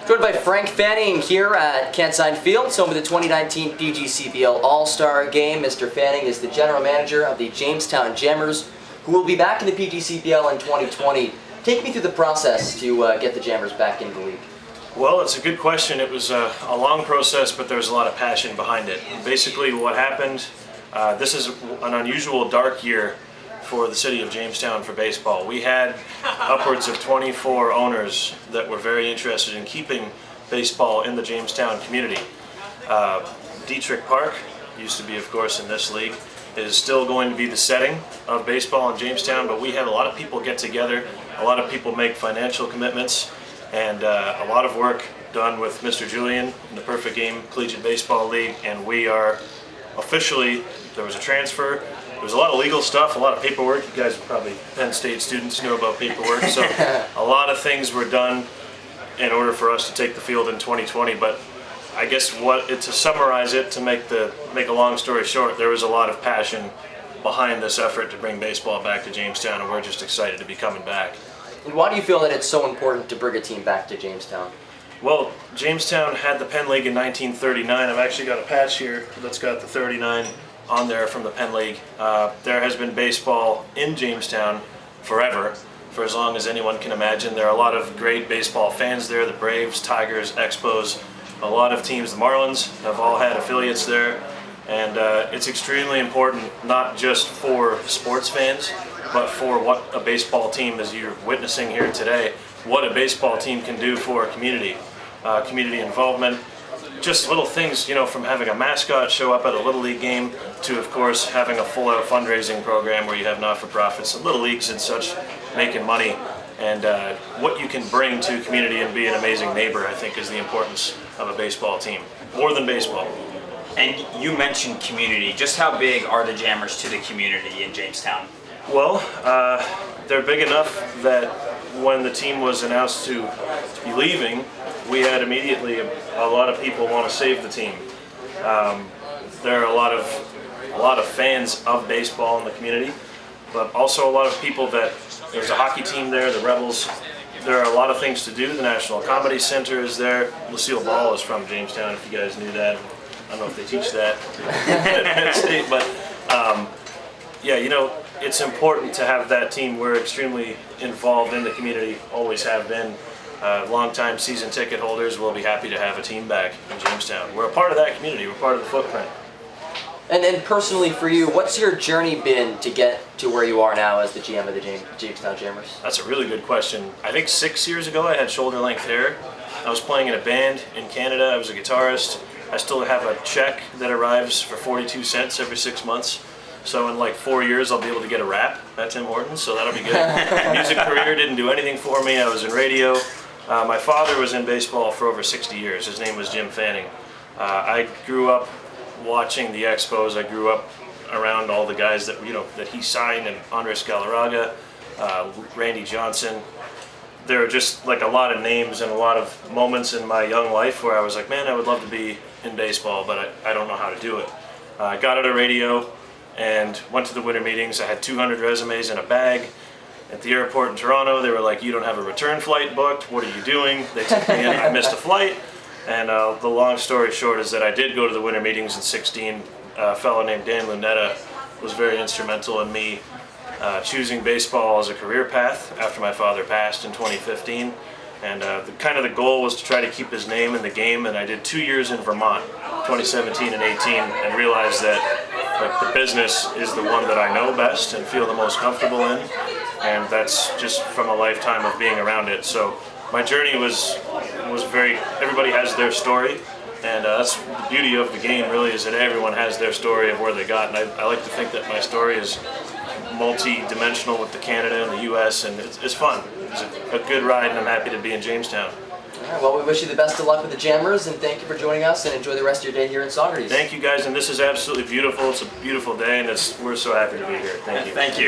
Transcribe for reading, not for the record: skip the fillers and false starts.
Joined by Frank Fanning here at Cantine Field, home of the 2019 PGCBL All-Star game. Mr. Fanning is the general manager of the Jamestown Jammers, who will be back in the PGCBL in 2020. Take me through the process to get the Jammers back into the league. Well, it's a good question. It was a long process, but there was a lot of passion behind it. Basically, what happened, this is an unusual dark year for the city of Jamestown for baseball. We had upwards of 24 owners that were very interested in keeping baseball in the Jamestown community. Dietrich Park, used to be of course in this league, is still going to be the setting of baseball in Jamestown, but we had a lot of people get together, a lot of people make financial commitments, and a lot of work done with Mr. Julian in the Perfect Game Collegiate Baseball League, and we are officially, there was a transfer. There was a lot of legal stuff, a lot of paperwork. You guys are probably Penn State students, know about paperwork. So a lot of things were done in order for us to take the field in 2020. But I guess to summarize it, to make a long story short, there was a lot of passion behind this effort to bring baseball back to Jamestown, and we're just excited to be coming back. And why do you feel that it's so important to bring a team back to Jamestown? Well, Jamestown had the Penn League in 1939. I've actually got a patch here that's got the 39 on there from the Penn League. There has been baseball in Jamestown forever, for as long as anyone can imagine. There are a lot of great baseball fans there, the Braves, Tigers, Expos, a lot of teams. The Marlins have all had affiliates there, and it's extremely important, not just for sports fans, but for what a baseball team, as you're witnessing here today, what a baseball team can do for a community. Community involvement, just little things, you know, from having a mascot show up at a Little League game to, of course, having a full-out fundraising program where you have not-for-profits and little leagues and such making money. And what you can bring to a community and be an amazing neighbor, I think, is the importance of a baseball team, more than baseball. And you mentioned community. Just how big are the Jammers to the community in Jamestown? Well, they're big enough that when the team was announced to be leaving, we had immediately a lot of people want to save the team. There are a lot of fans of baseball in the community, but also a lot of people that there's a hockey team there, the Rebels. There are a lot of things to do. The National Comedy Center is there. Lucille Ball is from Jamestown, if you guys knew that. I don't know if they teach that at Penn State, but yeah, you know, it's important to have that team. We're extremely involved in the community, always have been. Long-time season ticket holders will be happy to have a team back in Jamestown. We're a part of that community. We're part of the footprint. And then personally for you, what's your journey been to get to where you are now as the GM of the Jamestown Jammers? That's a really good question. I think 6 years ago I had shoulder-length hair. I was playing in a band in Canada. I was a guitarist. I still have a check that arrives for 42 cents every 6 months. So in like 4 years, I'll be able to get a rap at Tim Hortons, so that'll be good. Music career didn't do anything for me. I was in radio. My father was in baseball for over 60 years. His name was Jim Fanning. I grew up watching the Expos. I grew up around all the guys that that he signed, and Andres Galarraga, Randy Johnson. There are just like a lot of names and a lot of moments in my young life where I was like, man, I would love to be in baseball, but I don't know how to do it. I got out of radio and went to the winter meetings. I had 200 resumes in a bag. At the airport in Toronto, they were like, you don't have a return flight booked, what are you doing? They took me in, I missed a flight, and the long story short is that I did go to the winter meetings in 16. A fellow named Dan Lunetta was very instrumental in me choosing baseball as a career path after my father passed in 2015. And the goal was to try to keep his name in the game, and I did 2 years in Vermont, 2017 and 18, and realized that the business is the one that I know best and feel the most comfortable in, and that's just from a lifetime of being around it. So my journey was everybody has their story, and that's the beauty of the game really, is that everyone has their story of where they got, and I like to think that my story is multi-dimensional with the Canada and the US, and it's fun. It's a good ride, and I'm happy to be in Jamestown. All right, well, we wish you the best of luck with the Jammers, and thank you for joining us, and enjoy the rest of your day here in Saugerties. Thank you guys, and this is absolutely beautiful. It's a beautiful day, and we're so happy to be here. Thank you. Thank you.